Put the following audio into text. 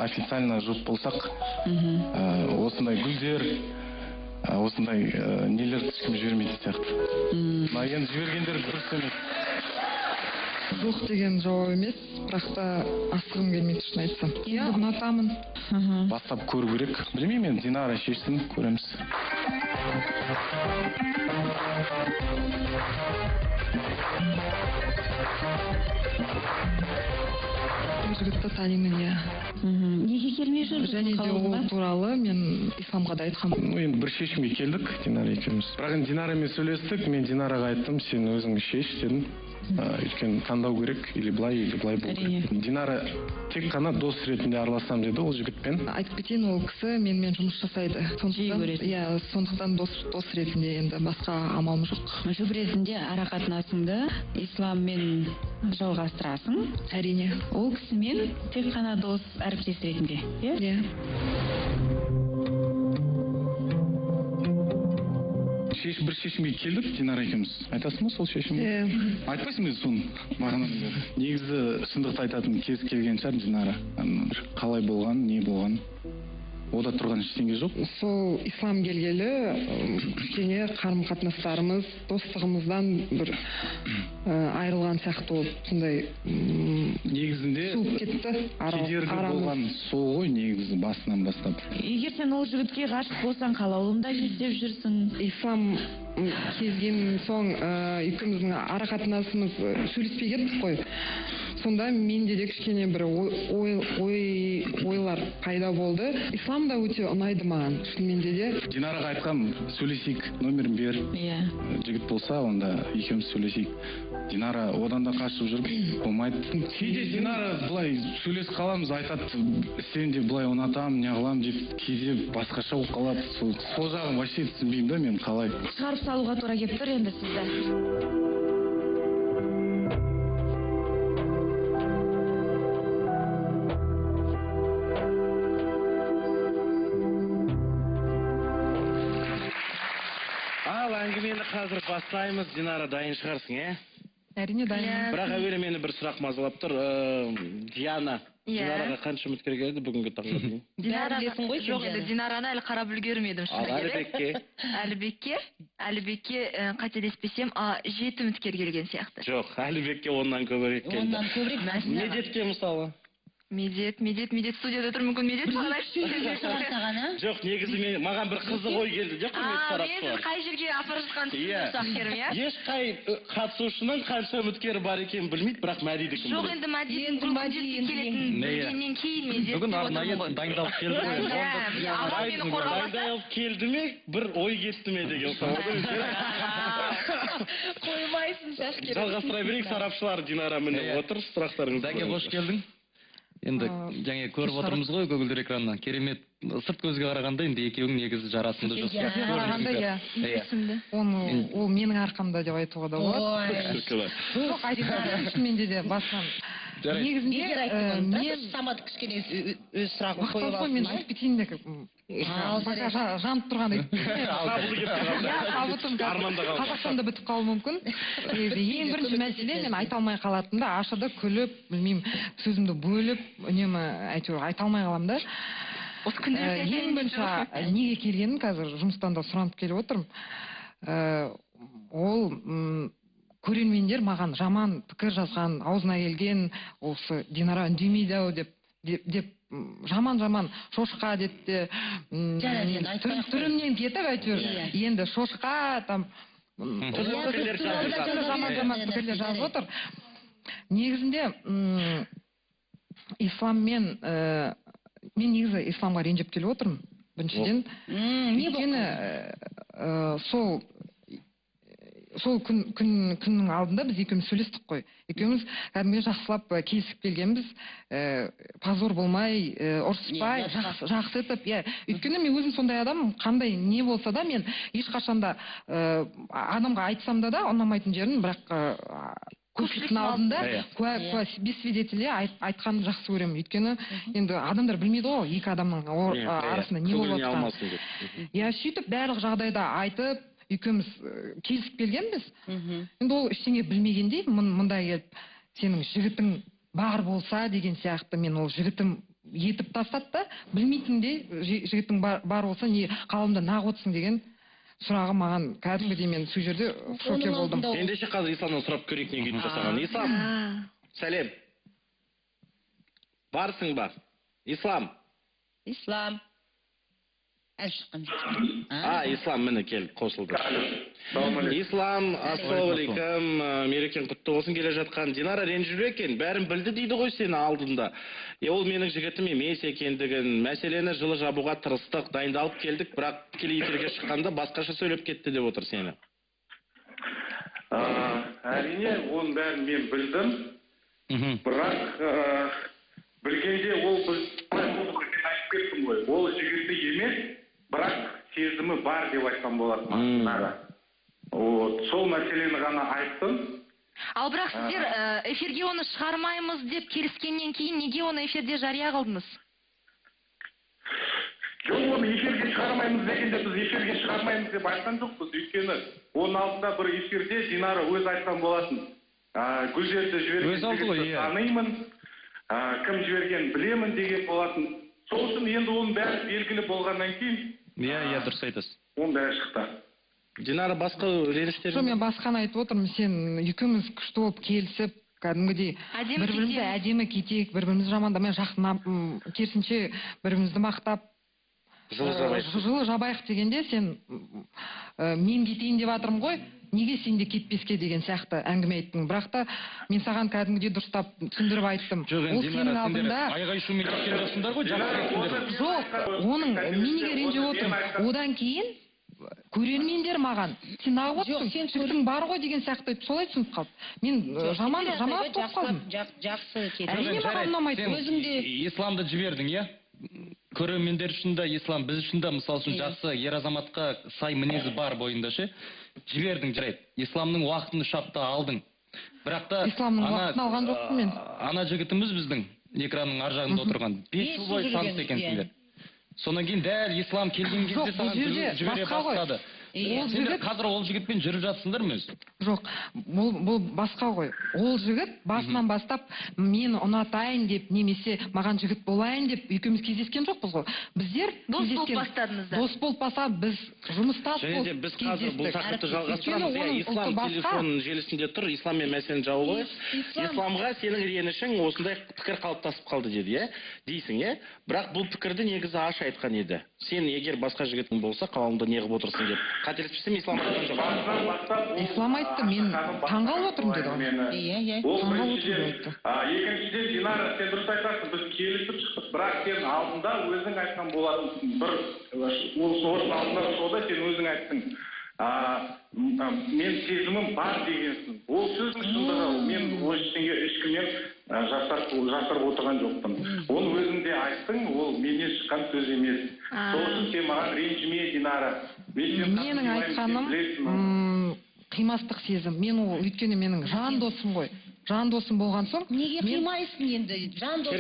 официально жұп болсақ, осындай гүлдер, осындай нелерді ешкім жібермейтін сияқты. Енді жібергендер дұрыс емес. Жоқ деген жауап емес, бірақ та асығым келмейді шын айтсам. Иә, ұнатамын. Бастап көру керек. Білмеймін, мен Динара шешсін, көреміз. Жігітті танимын, иә. Неге келмей жүр? Және де ол туралы мен Исламға да айтқам. Енді бір шешімге келдік, Динара екеуміз. Бірақ енді Динарамен сөйлестік, мен Динараға айттым, сен өзің шеш дедім. Өйткені таңдау керек, или былай болу керек. Динара тек қана дос ретінде араласам деді ол жігітпен. Айтып кетейін, ол кісі менімен жұмыс жасайды. Сондықтан дос ретінде енді басқа амалым жоқ. Жұп ретінде арақатынасыңды исламмен жалғастырасың. Әрине. Ол кісімен тек қана дос әріптес ретінде. Иә. Бір шешімге келдік, Динара екеуміз. Айтасың ба сол шешімге? Айтпайсың мен соны мағына. Негізі шындықты айтатын кез келген шығар Динара. Қалай болған, не болған? Ода тұрған ештеңе жоқ. Сол ислам келгелі кішкене қарым-қатынастарымыз, достығымыздан бір айырылған сияқты болып, сондай негізінде суып кетті. Кедергі болған сол ғой негізі басынан бастап. Егер сен ол жігітке ғашық болсаң, қалаулымда іздеп жүрсің. Ислам келген соң екеуміздің арақатынасымыз сөйлеспей кеттік қой. Сонда менде де кішкене бір ойлар пайда болды. Ислам да өте ұнайды маған, шыныменде де. Динараға айтқам, сөйлесейік, номерін бер. Жігіт болса, онда екеуміз сөйлесейік. Динара одан да қашып жүріп, болмайды. Кейде Динара былай сөйлесіп қаламыз, айтады, сен де былай ұнатамын, не қылам деп, кейде басқаша болып қалады. Сол жағын вообще түсінбеймін да мен қалай. Шығарып салуға тура келіп тұр енді сізді. Әңгімені қазір бастаймыз. Динара, дайын шығарсың, Әрине дайын. Бірақ әуелі мені бір сұрақ мазалап тұр. Диана, Динараға қанша үміткер келді бүгінгі таңға дейін? Жоқ, Динараны әлі қарап үлгермедім. Ал Әлібекке? Әлібекке қателеспесем 7 үміткер келген сияқты. Жоқ, Әлібекке оннан көбірек келді. Медетке мысалы? Медет студияда тұр, мүмкін медет маған Жоқ, негізі маған бір қызы ғой келді. Жоқ, мен қай жерге апарып жатқан сұрақ керім, ешқай қатысушының қанша үміткері бар екенін білмейді, бірақ Мәдиді кім біледі? Жоқ, енді Мәдидің келетін білгеннен кейін медет. Бүгін арнайы дайындалып келді ғой. Дайындалып келді ме, бір ой кетті ме деген қоймайсың шашкер. Жалғастыра берейік, сарапшылар Динара міне отыр, сұрақтарыңыз. Дәке, қош келдің. Енді жаңа көріп отырмыз ғой көгілдір экраннан. Керемет, сырт көзге қарағанда енді екеуің негізі жарасымды жоқсыз. Қарағанда ол менің арқамда деп айтуға да болады. Жоқ, айтып менде де басынан. Негізінде мен Самат кішкене өз сұрағын қойып алсын. Мен айтып кетейін де жанып тұрғандай. Қазақстанда бітіп қалуы мүмкін. Ең бірінші мәселе мен айта алмай қалатында ашыды күліп, білмеймін, сөзімді бөліп, үнемі әйтеуір айта алмай қалам да. Ең бірінші неге келгенін қазір жұмыстан да сұранып келіп отырмын. Ол көрермендер маған жаман пікір жазған, аузына келген, осы Динара үндемейді-ау деп жаман шошқа деді. Түрімнен кетіп әйтеуір. Енді шошқа, там жаман пікірлер жазып отыр. Негізінде исламмен мен негізі исламға ренжіп келіп отырмын. Біріншіден, сол күннің алдында біз екеуміз сөйлестік қой. Екеуміз кәдімгі жақсылап келісіп келгенбіз, позор болмай, ұрыспай, жақсы етіп. Өйткені мен өзім сондай адам, қандай не болса да мен ешқашанда адамға айтсам да ұнамайтын жерін, бірақ көпшіліктің алдында без свидетелей айтқанды жақсы көремін. Өйткені енді адамдар білмейді ғой, екі адамның арасында не болып жатқанын. Сөйтіп барлық жағдайда айтып, екеуміз келісіп келгенбіз. Енді ол ештеңе білмегендей, мұнда келіп, сенің жігітің бар болса деген сияқты, мен ол жігітім етіп тастады да, білмейтіндей жігіттің бар болса не қаламда нақ отырсың деген сұрағы маған кәдімгідей мен сол жерде шоке болдым. Ендеше қазір Исламнан сұрап көрейік неге өйтіп жасаған. Ислам, сәлем. Барсың ба? Ислам. Ислам. Ислам міне келіп қосылды. Ислам, ассалаумағалейкум, мерекең құтты болсын. Келе жатқан Динара ренжіп екен, бәрін білді дейді ғой сені алдында. Ол менің жігітім емес екендігін, мәселені жылы жабуға тырыстық, дайындалып келдік, бірақ тікелей эфирге шыққанда басқаша сөйлеп кетті деп отыр сені. Әрине, оның бәрін мен білдім, бірақ білгенде ол айтып кеттім ғой, ол жігіті емес, бірақ сезімі бар деп айтқан болады. Сол мәселені ғана айттым. Ал бірақ сіздер эфирге оны шығармаймыз деп келіскеннен кейін неге оны эфирде жария қылдыңыз? Жоқ, оны эфирге шығармаймыз дегенде біз эфирге шығармаймыз деп айтқан жоқпыз. Өйткені оның алдында бір эфирде Динара өз айтқан болатын. Гүлдерді жіберген танимын, кім жіберген білемін деген болатын. Сол үшін енді оның бәрі белгілі болғаннан кейін. Иә, дұрыс айтасыз. Оның бәрі шықты. Динара басқа реніштер? Жоқ, мен басқаны айтып отырмын. Сен екеуміз күшті болып келісіп, кәдімгідей бір-бірімізді әдемі кетейік, бір-бірімізді жамандамай керісінше бір-бірімізді мақтап жылы жабайық дегенде сен мен кетейін деп жатырмын ғой, неге сен де кетпеске деген сияқты әңгіме айттың. Бірақ та мен саған кәдімгідей дұрыстап түсіндіріп айттым. Ол сенің алдында айғай-шумен кеткен жоқсыңдар ғой, жақсы. Жоқ, оның мен неге ренжіп отырмын. Одан кейін көрермендер маған сен ағып отырсың, жігітің бар ғой деген сияқты солай түсініп қалды. Мен жаман болып қалдым. Жақсы кетті. Әрине маған ұнамайды. Өзіңде Исламды жібердің, иә? Көрермендер үшін де Ислам, біз үшін де мысалы үшін жақсы ер азаматқа сай мінезі бар бойында ше. Жібердің, жарайды. Исламның уақытын шапта алдың. Бірақ та Исламның уақытын алған жоқпын мен. Ана жігітіміз біздің экранның ар жағында отырған 5 жыл бойы таныс екенсіңдер. Сонан кейін дәл Ислам келген кезде саған жібере бастады. Сендер қазір ол жігітпен жүріп жатсыңдар ма өзі? Жоқ, бұл басқа ғой. Ол жігіт басынан бастап мені ұнатайын деп, немесе маған жігіт болайын деп екеуміз кездескен жоқпыз ғой. Біздер дос болып бастадыңыздар. Дос болып бастадық, біз жұмыстас болып кездестік. Біз қазір бұл тақырыпты жалғастырамыз. Ислам телефон желісінде тұр, Исламмен мәселені жауып алайық. Исламға сенің ренішің осындай пікір қалыптасып қалды деді, дейсің, бірақ бұл пікірді негізі аш айтқан еді. Сен егер басқа жігітің болса, қалауымда неғып отырсың деп. Қателеспесем, Ислам айтқан жоқ. Ислам айтты, мен таңғалып отырмын деді ғой. Иә. Таңғалып отырмын деді. Екіншіден, Динара, сен дұрыс айтасың, біз келісіп шықтық, бірақ сен алдында өзің айтқан болатын. Бір осының алдында шоуда сен өзің айттың. Мен сезімім бар дегенсің. Ол сөздің шындығы, мен ешкімнен жасырып отырған жоқпын. Оны өзіңде айттың, ол менен шыққан сөз емес. Сол үшін сен маған ренжіме, Динара. Менің айтқаным қимастық сезім. Мен ол өйткені менің жан досым ғой. Жан досым болған соң неге қимайсың енді? Жан досым